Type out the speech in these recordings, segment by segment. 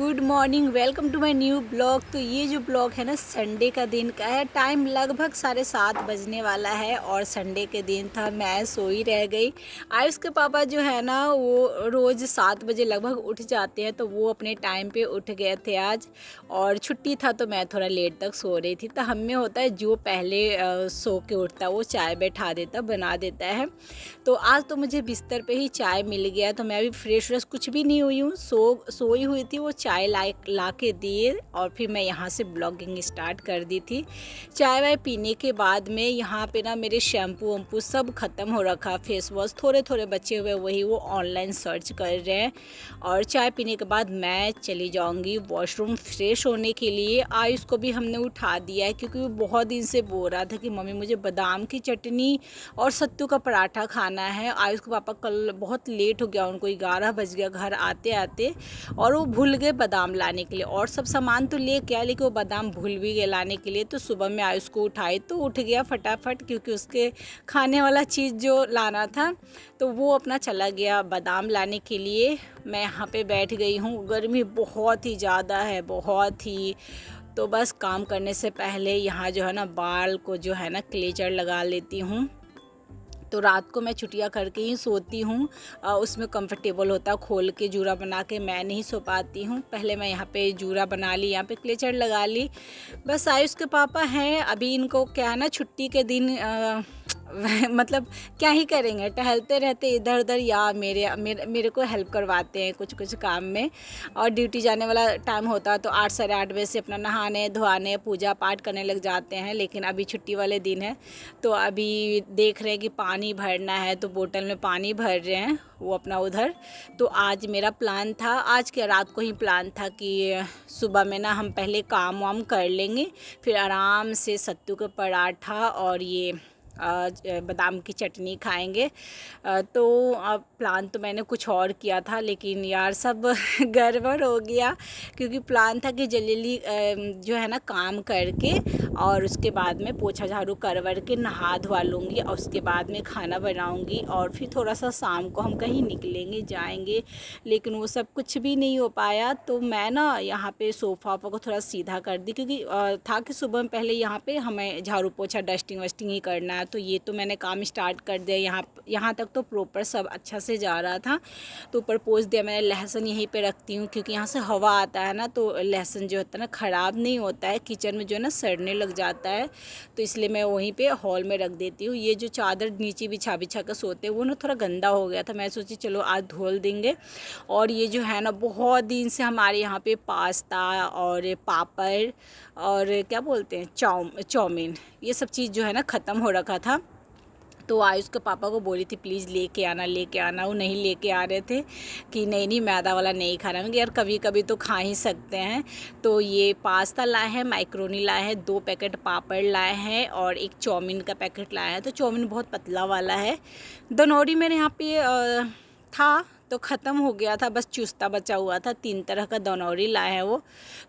Good morning, welcome to my new blog. तो ये जो ब्लॉग है ना संडे का दिन का है। टाइम लगभग 7:30 बजने वाला है और संडे के दिन था। मैं सोई रह गई। आयुष के पापा जो है ना वो रोज़ 7 बजे लगभग उठ जाते हैं, तो वो अपने टाइम पे उठ गए थे आज। और छुट्टी था तो मैं थोड़ा लेट तक सो रही थी। तो हम में होता है जो पहले सो के उठता वो चाय बैठा देता, बना देता है। तो आज तो मुझे बिस्तर पे ही चाय मिल गया, तो मैं अभी फ्रेश व्रेश कुछ भी नहीं हुई हूँ, सोई हुई थी। वो चाय ला के दिए और फिर मैं यहाँ से ब्लॉगिंग स्टार्ट कर दी थी। चाय वाय पीने के बाद में यहाँ पे ना मेरे शैम्पू वम्पू सब ख़त्म हो रखा, फेस वॉश थोड़े थोड़े बचे हुए, वही वो ऑनलाइन सर्च कर रहे हैं। और चाय पीने के बाद मैं चली जाऊँगी वॉशरूम फ्रेश होने के लिए। आयुष को भी हमने उठा दिया है क्योंकि वो बहुत दिन से बोल रहा था कि मम्मी मुझे बादाम की चटनी और सत्तू का पराठा खाना है। आयुष के पापा कल बहुत लेट हो गया, उनको 11 बज गया घर आते आते, और वो भूल गए बादाम लाने के लिए। और सब सामान तो ले के आए लेकिन वो बादाम भूल भी गए लाने के लिए। तो सुबह में आयुष को उठाई तो उठ गया फटाफट, क्योंकि उसके खाने वाला चीज़ जो लाना था तो वो अपना चला गया बादाम लाने के लिए। मैं यहाँ पे बैठ गई हूँ। गर्मी बहुत ही ज़्यादा है, बहुत ही। तो बस काम करने से पहले यहाँ जो है ना बाल को जो है ना क्लेचर लगा लेती हूँ। तो रात को मैं छुट्टियाँ करके ही सोती हूँ, उसमें कंफर्टेबल होता है। खोल के जूड़ा बना के मैं नहीं सो पाती हूँ। पहले मैं यहाँ पे जूड़ा बना ली, यहाँ पे क्लेचर लगा ली। बस आयुष के पापा हैं अभी, इनको क्या है ना छुट्टी के दिन मतलब क्या ही करेंगे, टहलते रहते इधर उधर, या मेरे को हेल्प करवाते हैं कुछ कुछ काम में। और ड्यूटी जाने वाला टाइम होता है तो 8 साढ़े 8 बजे से अपना नहाने धोआने पूजा पाठ करने लग जाते हैं। लेकिन अभी छुट्टी वाले दिन है तो अभी देख रहे हैं कि पानी भरना है, तो बोतल में पानी भर रहे हैं वो अपना उधर। तो आज मेरा प्लान था, आज के रात को ही प्लान था कि सुबह में ना हम पहले काम वाम कर लेंगे, फिर आराम से सत्तू का पराठा और ये बादाम की चटनी खाएंगे। तो प्लान तो मैंने कुछ और किया था, लेकिन यार सब गड़बड़ हो गया। क्योंकि प्लान था कि जल्दी जो है ना काम करके और उसके बाद में पोछा झाड़ू करवर के नहा धोवा लूँगी और उसके बाद में खाना बनाऊँगी और फिर थोड़ा सा शाम को हम कहीं निकलेंगे जाएंगे। लेकिन वो सब कुछ भी नहीं हो पाया। तो मैं ना यहाँ पे सोफ़ा को थोड़ा सीधा कर दी, क्योंकि था कि सुबह में पहले यहाँ पे हमें झाड़ू पोछा डस्टिंग वस्टिंग ही करना है। तो ये तो मैंने काम स्टार्ट कर दिया। यहाँ तक तो प्रॉपर सब अच्छा से जा रहा था। तो ऊपर पोंछ दिया मैंने। लहसुन यहीं पे रखती हूँ क्योंकि यहाँ से हवा आता है ना, तो लहसुन जो होता है ना ख़राब नहीं होता है, किचन में जो है ना सड़ने लग जाता है। तो इसलिए मैं वहीं पे हॉल में रख देती हूँ। ये जो चादर नीचे बिछा कर सोते हैं वो ना थोड़ा गंदा हो गया था, मैं सोची चलो आज धोल देंगे। और ये जो है ना बहुत दिन से हमारे यहाँ पे पास्ता और पापड़ और क्या बोलते हैं चाउमीन, ये सब चीज़ जो है ना ख़त्म हो रखा था। तो आयुष के पापा को बोली थी प्लीज़ लेके आना। वो नहीं लेके आ रहे थे कि नहीं मैदा वाला नहीं खाना। मैं यार कभी कभी तो खा ही सकते हैं। तो ये पास्ता लाए हैं, मैक्रोनी लाए हैं, 2 पैकेट पापड़ लाए हैं और एक चाउमीन का पैकेट लाया है। तो चाउमीन बहुत पतला वाला है। दनौरी मेरे यहाँ पे था तो ख़त्म हो गया था, बस चुस्ता बचा हुआ था। 3 तरह का दनौरी लाए हैं वो।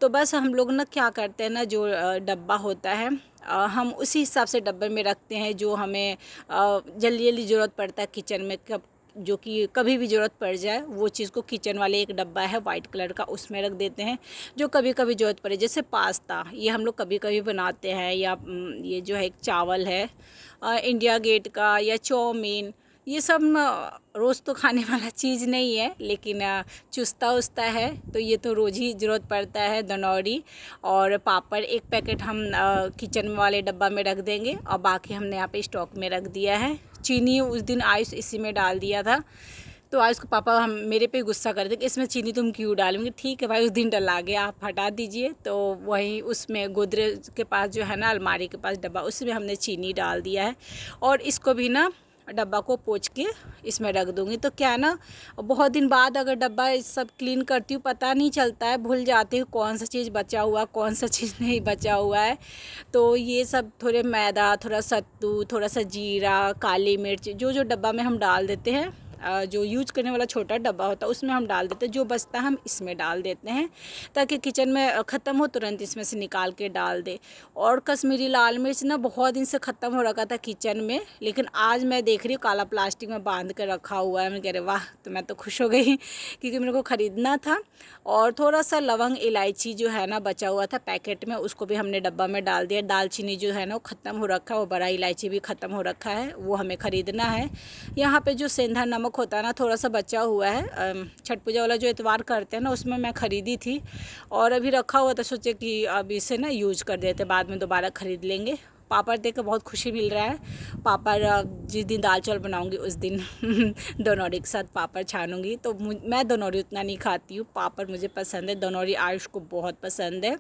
तो बस हम लोग ना क्या करते हैं ना, जो डब्बा होता है हम उसी हिसाब से डब्बे में रखते हैं जो हमें जल्दी जल्दी ज़रूरत पड़ता है किचन में, जो कि कभी भी ज़रूरत पड़ जाए वो चीज़ को। किचन वाले एक डब्बा है वाइट कलर का, उसमें रख देते हैं जो कभी कभी ज़रूरत पड़े। जैसे पास्ता ये हम लोग कभी कभी बनाते हैं, या ये जो है एक चावल है इंडिया गेट का, या चाउमीन, ये सब रोज़ तो खाने वाला चीज़ नहीं है, लेकिन चुस्ता उस्ता है तो ये तो रोज़ ही ज़रूरत पड़ता है। दनौरी और पापड़ 1 पैकेट हम किचन वाले डब्बा में रख देंगे और बाकी हमने यहाँ पे स्टॉक में रख दिया है। चीनी उस दिन आयुष इसी में डाल दिया था, तो आयुष के पापा हम मेरे पे गुस्सा कर दे कि इसमें चीनी तुम क्यों डालेंगे। ठीक है भाई, उस दिन डला गया, आप हटा दीजिए। तो वहीं उसमें गोदरेज के पास जो है ना अलमारी के पास डब्बा, उसमें हमने चीनी डाल दिया है। और इसको भी ना डब्बा को पोंछ के इसमें रख दूँगी। तो क्या है ना बहुत दिन बाद अगर डब्बा सब क्लीन करती हूँ पता नहीं चलता है, भूल जाती हूँ कौन सा चीज़ बचा हुआ कौन सा चीज़ नहीं बचा हुआ है। तो ये सब थोड़े मैदा, थोड़ा सत्तू, थोड़ा सा जीरा, काली मिर्च, जो जो डब्बा में हम डाल देते हैं जो यूज करने वाला छोटा डब्बा होता है उसमें हम डाल देते हैं, जो बचता है हम इसमें डाल देते हैं ताकि किचन में ख़त्म हो तुरंत इसमें से निकाल के डाल दे। और कश्मीरी लाल मिर्च ना बहुत दिन से ख़त्म हो रखा था किचन में, लेकिन आज मैं देख रही हूँ काला प्लास्टिक में बांध कर रखा हुआ है। मैं कह रही वाह, तो मैं तो खुश हो गई क्योंकि मेरे को ख़रीदना था। और थोड़ा सा लवंग इलायची जो है ना बचा हुआ था पैकेट में, उसको भी हमने डब्बा में डाल दिया। दालचीनी जो है ना वो ख़त्म हो रखा है, वो बड़ा इलायची भी ख़त्म हो रखा है, वो हमें ख़रीदना है। यहाँ पे जो सेंधा नमक होता है ना थोड़ा सा बचा हुआ है, छठ पूजा वाला जो इतवार करते हैं ना उसमें मैं ख़रीदी थी और अभी रखा हुआ था, सोचे कि अब इसे ना यूज कर देते, बाद में दोबारा ख़रीद लेंगे। पापड़ देख कर बहुत खुशी मिल रहा है। पापड़ जिस दिन दाल चावल बनाऊंगी उस दिन दोनौरी के साथ पापड़ छानूंगी। तो मैं दोनौरी उतना नहीं खाती हूँ, पापड़ मुझे पसंद है, दोनौरी आयुष को बहुत पसंद है।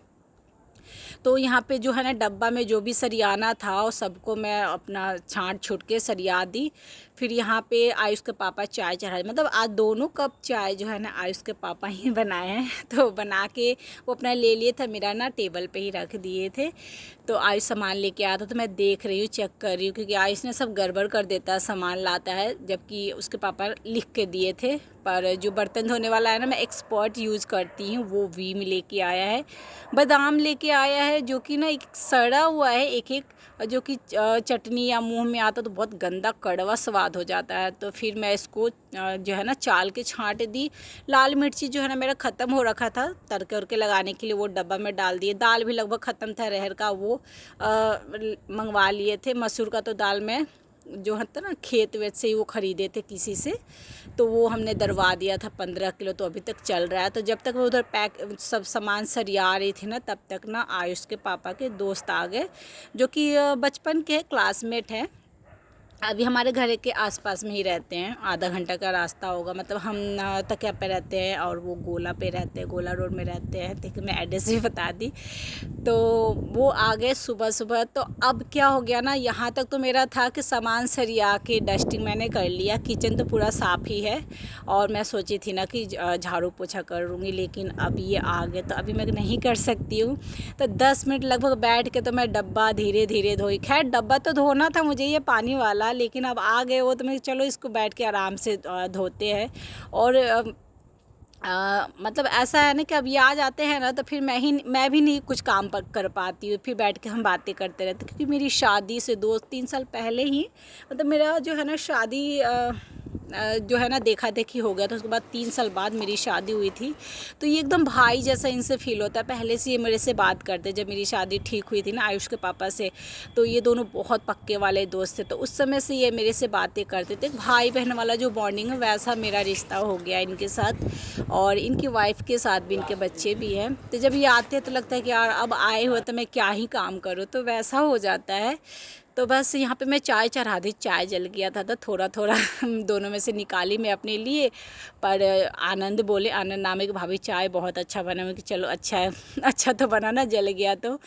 तो यहाँ पे जो है ना डब्बा में जो भी सरियाना था वो सबको मैं अपना छांट छुट के सरिया दी। फिर यहाँ पे आयुष के पापा चाय चढ़ाए, मतलब आज दोनों कप चाय जो है ना आयुष के पापा ही बनाए हैं। तो बना के वो अपना ले लिए थे, मेरा ना टेबल पे ही रख दिए थे। तो आयुष सामान लेके आया था तो मैं देख रही हूँ, चेक कर रही हूँ, क्योंकि आयुष ने सब गड़बड़ कर देता है, सामान लाता है, जबकि उसके पापा लिख के दिए थे। पर जो बर्तन धोने वाला है ना मैं एक्सपर्ट यूज़ करती हूँ, वो वीम लेके आया है। बादाम लेके आया है जो कि ना एक सड़ा हुआ है, एक जो कि चटनी या मुंह में आता तो बहुत गंदा कड़वा स्वाद हो जाता है। तो फिर मैं इसको जो है ना चाल के छांट दी। लाल मिर्ची जो है ना मेरा ख़त्म हो रखा था तड़के उड़के लगाने के लिए, वो डब्बा में डाल दिए। दाल भी लगभग ख़त्म था रहर का, वो मंगवा लिए थे। मसूर का तो दाल में जो होता ना खेत वेत से ही वो ख़रीदे थे किसी से, तो वो हमने दरवा दिया था 15 किलो, तो अभी तक चल रहा है। तो जब तक वो उधर पैक सब सामान सरिया रही थी ना तब तक ना आयुष के पापा के दोस्त आ गए, जो कि बचपन के क्लासमेट हैं। अभी हमारे घर के आसपास में ही रहते हैं, आधा घंटा का रास्ता होगा। मतलब हम तकिया पे रहते हैं और वो गोला पे रहते हैं, गोला रोड में रहते हैं। देखिए मैं एड्रेस भी बता दी। तो वो आ गए सुबह सुबह। तो अब क्या हो गया ना, यहाँ तक तो मेरा था कि सामान सरिया के डस्टिंग मैंने कर लिया, किचन तो पूरा साफ़ ही है। और मैं सोची थी ना कि झाड़ू पोछा करूँगी, लेकिन अब ये आ गए तो अभी मैं नहीं कर सकती हूँ। तो 10 मिनट लगभग बैठ के तो मैं डब्बा धीरे धीरे धोई। खैर डब्बा तो धोना था मुझे ये पानी वाला, लेकिन अब आ गए वो तो मैं चलो इसको बैठ के आराम से धोते हैं। और मतलब ऐसा है ना कि अब ये आ जाते हैं ना तो फिर मैं भी नहीं कुछ काम कर पाती हूँ, फिर बैठ के हम बातें करते रहते। क्योंकि मेरी शादी से 2-3 साल पहले ही, मतलब मेरा जो है ना शादी जो है ना देखा देखी हो गया, तो उसके बाद 3 साल बाद मेरी शादी हुई थी। तो ये एकदम भाई जैसा इनसे फील होता है। पहले से ये मेरे से बात करते, जब मेरी शादी ठीक हुई थी ना आयुष के पापा से, तो ये दोनों बहुत पक्के वाले दोस्त थे। तो उस समय से ये मेरे से बातें करते थे। भाई बहन वाला जो बॉन्डिंग है वैसा मेरा रिश्ता हो गया इनके साथ, और इनकी वाइफ के साथ भी, इनके बच्चे भी हैं। तो जब ये आते हैं तो लगता है कि यार अब आए हुए तो मैं क्या ही काम करूँ, तो वैसा हो जाता है। तो बस यहाँ पे मैं चाय चढ़ा दी, चाय जल गया था तो थोड़ा थोड़ा दोनों में से निकाली मैं अपने लिए। पर आनंद बोले, आनंद नाम के भाभी चाय बहुत अच्छा बना। मैं कि चलो अच्छा है, अच्छा तो बना ना, जल गया तो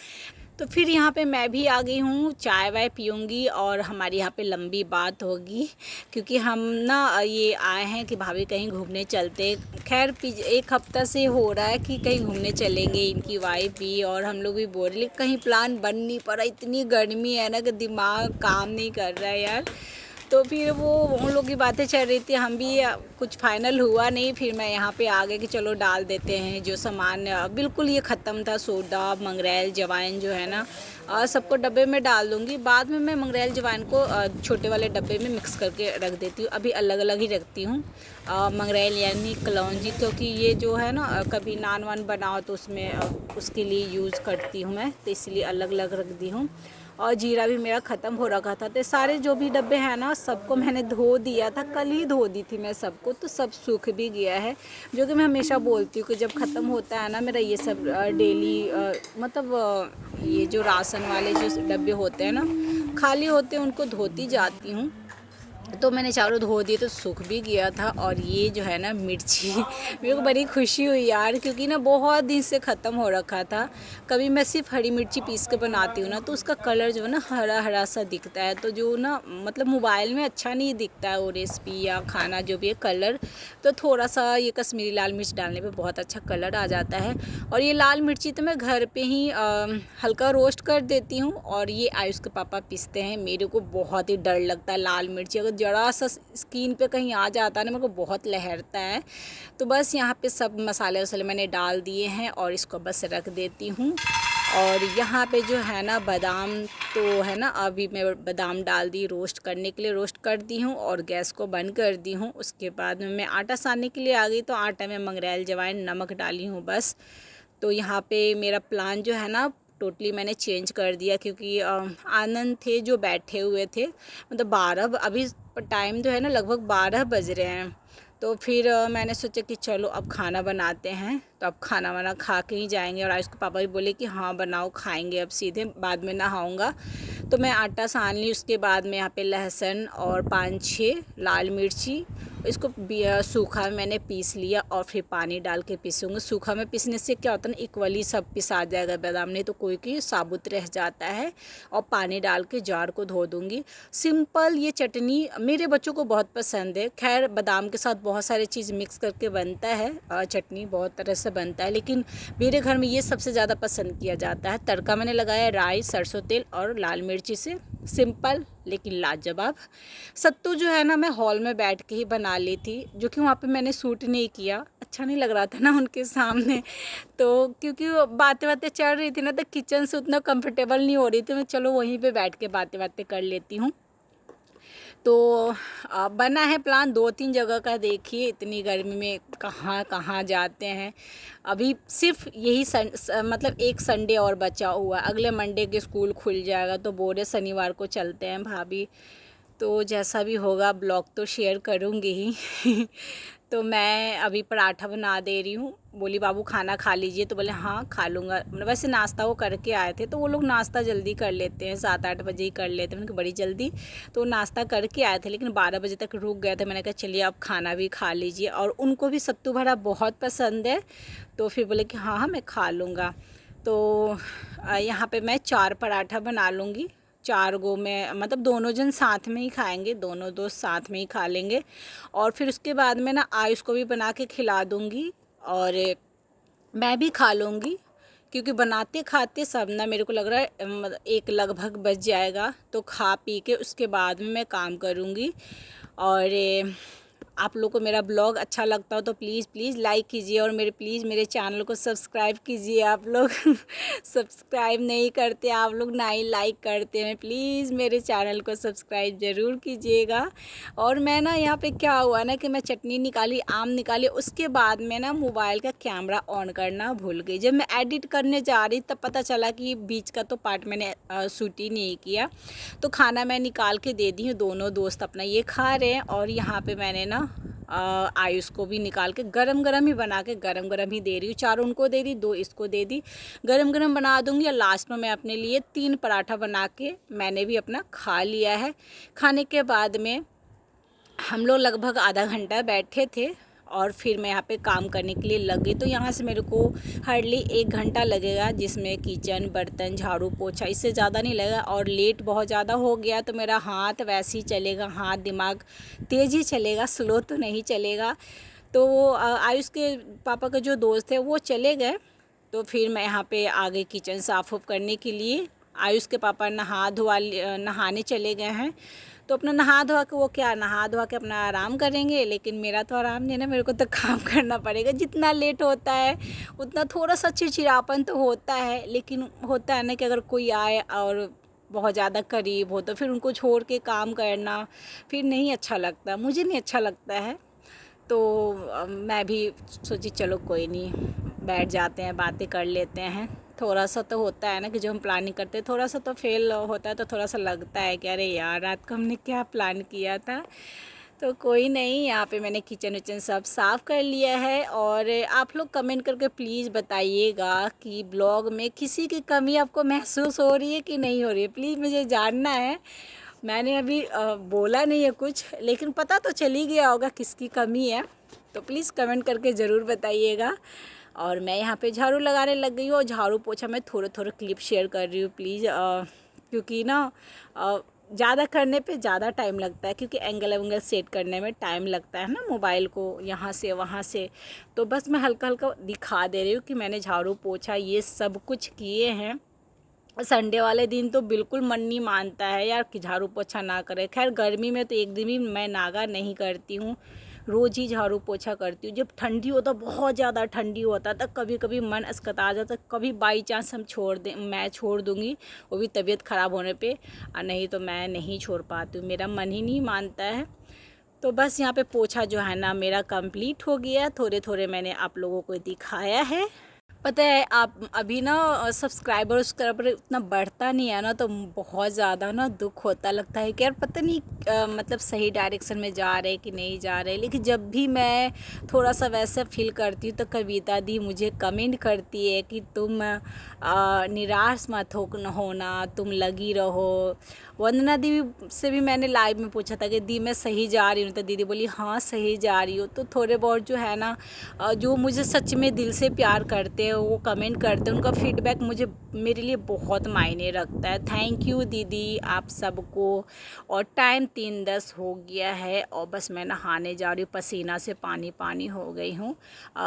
फिर यहाँ पे मैं भी आ गई हूँ, चाय वाय पीऊँगी और हमारी यहाँ पे लंबी बात होगी। क्योंकि हम ना ये आए हैं कि भाभी कहीं घूमने चलते। खैर 1 हफ्ता से हो रहा है कि कहीं घूमने चलेंगे, इनकी वाइफ भी और हम लोग भी बोल रहे, लेकिन कहीं प्लान बन नहीं पा रहा। इतनी गर्मी है ना कि दिमाग काम नहीं कर रहा है यार। तो फिर वो उन लोग की बातें चल रही थी, हम भी कुछ फाइनल हुआ नहीं। फिर मैं यहाँ पे आ गई कि चलो डाल देते हैं जो सामान बिल्कुल ये ख़त्म था, सोडा मंगरेल जवाइन जो है ना सबको डब्बे में डाल दूँगी। बाद में मैं मंगरेल जवाइन को छोटे वाले डब्बे में मिक्स करके रख देती हूँ, अभी अलग अलग ही रखती हूँ। मंगरेल यानी कलौंजी, क्योंकि ये जो है ना कभी नान वान बनाओ तो उसमें उसके लिए यूज़ करती हूँ मैं, तो इसलिए अलग अलग रख दी हूँ। और जीरा भी मेरा ख़त्म हो रखा था। तो सारे जो भी डब्बे हैं ना सबको मैंने धो दिया था, कल ही धो दी थी मैं सबको, तो सब सूख भी गया है। जो कि मैं हमेशा बोलती हूँ कि जब ख़त्म होता है ना मेरा ये सब डेली मतलब ये जो राशन वाले जो डब्बे होते हैं ना खाली होते हैं उनको धोती जाती हूँ। तो मैंने चारों धो दिए तो सूख भी गया था। और ये जो है ना मिर्ची मेरे को बड़ी खुशी हुई यार, क्योंकि ना बहुत दिन से ख़त्म हो रखा था। कभी मैं सिर्फ हरी मिर्ची पीस के बनाती हूँ ना तो उसका कलर जो है ना हरा हरा सा दिखता है, तो जो ना मतलब मोबाइल में अच्छा नहीं दिखता है वो रेसिपी या खाना जो भी है कलर। तो थोड़ा सा ये कश्मीरी लाल मिर्च डालने पे बहुत अच्छा कलर आ जाता है। और ये लाल मिर्ची तो मैं घर पे ही हल्का रोस्ट कर देती हूँ, और ये आयुष के पापा पीसते हैं। मेरे को बहुत ही डर लगता है लाल मिर्ची, अगर जरा सा स्किन पे कहीं आ जाता है ना, मेरे को बहुत लहरता है। तो बस यहाँ पे सब मसाले वसाले मैंने डाल दिए हैं और इसको बस रख देती हूँ। और यहाँ पे जो है ना बादाम तो है ना, अभी मैं बादाम डाल दी रोस्ट करने के लिए, रोस्ट कर दी हूँ और गैस को बंद कर दी हूँ। उसके बाद में मैं आटा सानने के लिए आ गई, तो आटा में मंगरेल, जवाइन, नमक डाली हूँ बस। तो यहाँ पे मेरा प्लान जो है ना टोटली मैंने चेंज कर दिया, क्योंकि आनंद थे जो बैठे हुए थे, मतलब 12 अभी टाइम जो है ना लगभग 12 बज रहे हैं। तो फिर मैंने सोचा कि चलो अब खाना बनाते हैं, तो अब खाना वाना खा के ही जाएंगे। और आज के पापा भी बोले कि हाँ बनाओ, खाएंगे अब सीधे, बाद में नहाऊंगा। तो मैं आटा सान ली, उसके बाद में यहाँ पे लहसुन और 5-6 लाल मिर्ची, इसको सूखा मैंने पीस लिया और फिर पानी डाल के पीसूँगी। सूखा में पीसने से क्या होता है ना, इक्वली सब पिसा जाएगा बादाम, नहीं तो कोई की साबुत रह जाता है। और पानी डाल के जार को धो दूँगी। सिंपल ये चटनी मेरे बच्चों को बहुत पसंद है। खैर बादाम के साथ बहुत सारी चीज़ मिक्स करके बनता है, चटनी बहुत तरह से बनता है, लेकिन मेरे घर में ये सबसे ज़्यादा पसंद किया जाता है। तड़का मैंने लगाया राई, सरसों तेल और लाल मिर्ची से, सिंपल लेकिन लाजवाब। सत्तू जो है ना मैं हॉल में बैठ के ही बना ली थी, जो कि वहाँ पे मैंने शूट नहीं किया, अच्छा नहीं लग रहा था ना उनके सामने। तो क्योंकि बातें बातें चल रही थी ना, तो किचन से उतना कंफर्टेबल नहीं हो रही थी मैं, चलो वहीं पे बैठ के बातें बातें कर लेती हूँ। तो बना है प्लान 2-3 जगह का, देखिए इतनी गर्मी में कहाँ कहाँ जाते हैं। अभी सिर्फ यही मतलब एक संडे और बचा हुआ है, अगले मंडे के स्कूल खुल जाएगा, तो बोले शनिवार को चलते हैं भाभी। तो जैसा भी होगा ब्लॉग तो शेयर करूँगी ही। तो मैं अभी पराठा बना दे रही हूँ, बोली बाबू खाना खा लीजिए, तो बोले हाँ खा लूँगा। वैसे नाश्ता वो करके आए थे, तो वो लोग नाश्ता जल्दी कर लेते हैं, 7-8 बजे ही कर लेते हैं, उनकी बड़ी जल्दी। तो नाश्ता करके आए थे, लेकिन 12 बजे तक रुक गए थे। मैंने कहा चलिए अब खाना भी खा लीजिए, और उनको भी सत्तू भरा बहुत पसंद है, तो फिर बोले कि हाँ हाँ मैं खा लूँगा। तो यहाँ पर मैं 4 पराठा बना लूँगी, 4 गो में, मतलब दोनों जन साथ में ही खाएंगे, दोनों दोस्त साथ में ही खा लेंगे। और फिर उसके बाद में ना आयुष को भी बना के खिला दूँगी और मैं भी खा लूँगी, क्योंकि बनाते खाते सब ना मेरे को लग रहा है 1 लगभग बज जाएगा। तो खा पी के उसके बाद में मैं काम करूँगी। और आप लोग को मेरा ब्लॉग अच्छा लगता हो तो प्लीज़ लाइक कीजिए, और प्लीज़ मेरे चैनल को सब्सक्राइब कीजिए। आप लोग सब्सक्राइब नहीं करते, आप लोग ना ही लाइक करते हैं, प्लीज़ मेरे चैनल को सब्सक्राइब ज़रूर कीजिएगा। और मैं ना यहाँ पे क्या हुआ ना कि मैं चटनी निकाली, आम निकाली, उसके बाद में ना मोबाइल का कैमरा ऑन करना भूल गई। जब मैं एडिट करने जा रही तब पता चला कि बीच का तो पार्ट मैंने शूट ही नहीं किया। तो खाना मैं निकाल के दे दी हूँ, दोनों दोस्त अपना ये खा रहे हैं। और यहाँ पे मैंने ना आयुष को भी निकाल के गरम गरम ही बना के गरम गरम ही दे रही हूँ। 4 उनको दे दी, 2 इसको दे दी, गरम गरम बना दूँगी। और लास्ट में मैं अपने लिए 3 पराठा बना के मैंने भी अपना खा लिया है। खाने के बाद में हम लोग लगभग आधा घंटा बैठे थे, और फिर मैं यहाँ पे काम करने के लिए लग गई। तो यहाँ से मेरे को हार्डली 1 घंटा लगेगा, जिसमें किचन, बर्तन, झाड़ू पोछा, इससे ज़्यादा नहीं लगेगा। और लेट बहुत ज़्यादा हो गया तो मेरा हाथ वैसे ही चलेगा, हाथ दिमाग तेज़ ही चलेगा, स्लो तो नहीं चलेगा। तो आयुष के पापा के जो दोस्त थे वो चले गए, तो फिर मैं यहाँ पे आ गई किचन साफ़ करने के लिए। आयुष के पापा नहाने चले गए हैं, तो अपना नहा धोआ के अपना आराम करेंगे। लेकिन मेरा तो आराम नहीं ना, मेरे को तो काम करना पड़ेगा। जितना लेट होता है उतना थोड़ा सा चिड़चिड़ापन तो होता है, लेकिन होता है ना कि अगर कोई आए और बहुत ज़्यादा करीब हो तो फिर उनको छोड़ के काम करना फिर नहीं अच्छा लगता, मुझे नहीं अच्छा लगता है। तो मैं भी सोची चलो कोई नहीं, बैठ जाते हैं, बातें कर लेते हैं। थोड़ा सा तो होता है ना कि जो हम प्लानिंग करते हैं थोड़ा सा तो फेल होता है, तो थोड़ा सा लगता है कि अरे यार रात को हमने क्या प्लान किया था। तो कोई नहीं, यहाँ पे मैंने किचन विचन सब साफ़ कर लिया है। और आप लोग कमेंट करके प्लीज़ बताइएगा कि ब्लॉग में किसी की कमी आपको महसूस हो रही है कि नहीं हो रही है, प्लीज़ मुझे जानना है। मैंने अभी बोला नहीं है कुछ, लेकिन पता तो चल ही गया होगा किसकी कमी है, तो प्लीज़ कमेंट करके ज़रूर बताइएगा। और मैं यहाँ पे झाड़ू लगाने लग गई हूँ, और झाड़ू पोछा मैं थोड़ा क्लिप शेयर कर रही हूँ प्लीज़, क्योंकि ना ज़्यादा करने पे ज़्यादा टाइम लगता है, क्योंकि एंगल सेट करने में टाइम लगता है ना मोबाइल को यहाँ से वहाँ से। तो बस मैं हल्का दिखा दे रही हूँ कि मैंने झाड़ू पोछा ये सब कुछ किए हैं। संडे वाले दिन तो बिल्कुल मन नहीं मानता है यार कि झाड़ू पोछा ना करे। खैर गर्मी में तो एक दिन भी मैं नागा नहीं करती हूँ, रोज़ ही झाड़ू पोछा करती हूँ। जब ठंडी होता, बहुत ज़्यादा ठंडी होता, तब कभी कभी मन अस्कता जाता, कभी बाई चांस मैं छोड़ दूँगी, वो भी तबीयत ख़राब होने पे, और नहीं तो मैं नहीं छोड़ पाती हूँ, मेरा मन ही नहीं मानता है। तो बस यहाँ पे पोछा जो है ना मेरा कंप्लीट हो गया। थोड़े थोड़े मैंने आप लोगों को दिखाया है। पता है आप अभी ना सब्सक्राइबर उसक्राइबर उतना बढ़ता नहीं है ना, तो बहुत ज़्यादा ना दुख होता, लगता है कि यार पता नहीं मतलब सही डायरेक्शन में जा रहे कि नहीं जा रहे। लेकिन जब भी मैं थोड़ा सा वैसा फील करती हूँ तो कविता दी मुझे कमेंट करती है कि तुम निराश मत होना, तुम लगी रहो। वंदना दी से भी मैंने लाइव में पूछा था कि दी मैं सही जा रही हूँ, तो दीदी बोली हाँ सही जा रही हो। तो थोड़े बहुत जो है ना जो मुझे सच में दिल से प्यार करते हैं, वो कमेंट करते हैं, उनका फीडबैक मुझे मेरे लिए बहुत मायने रखता है। थैंक यू दीदी आप सबको। और टाइम 3:10 हो गया है और बस मैं नहाने जा रही हूँ, पसीना से पानी पानी हो गई हूँ।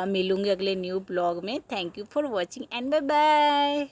मिलूँगी अगले न्यू ब्लॉग में। Thank you for watching and bye bye.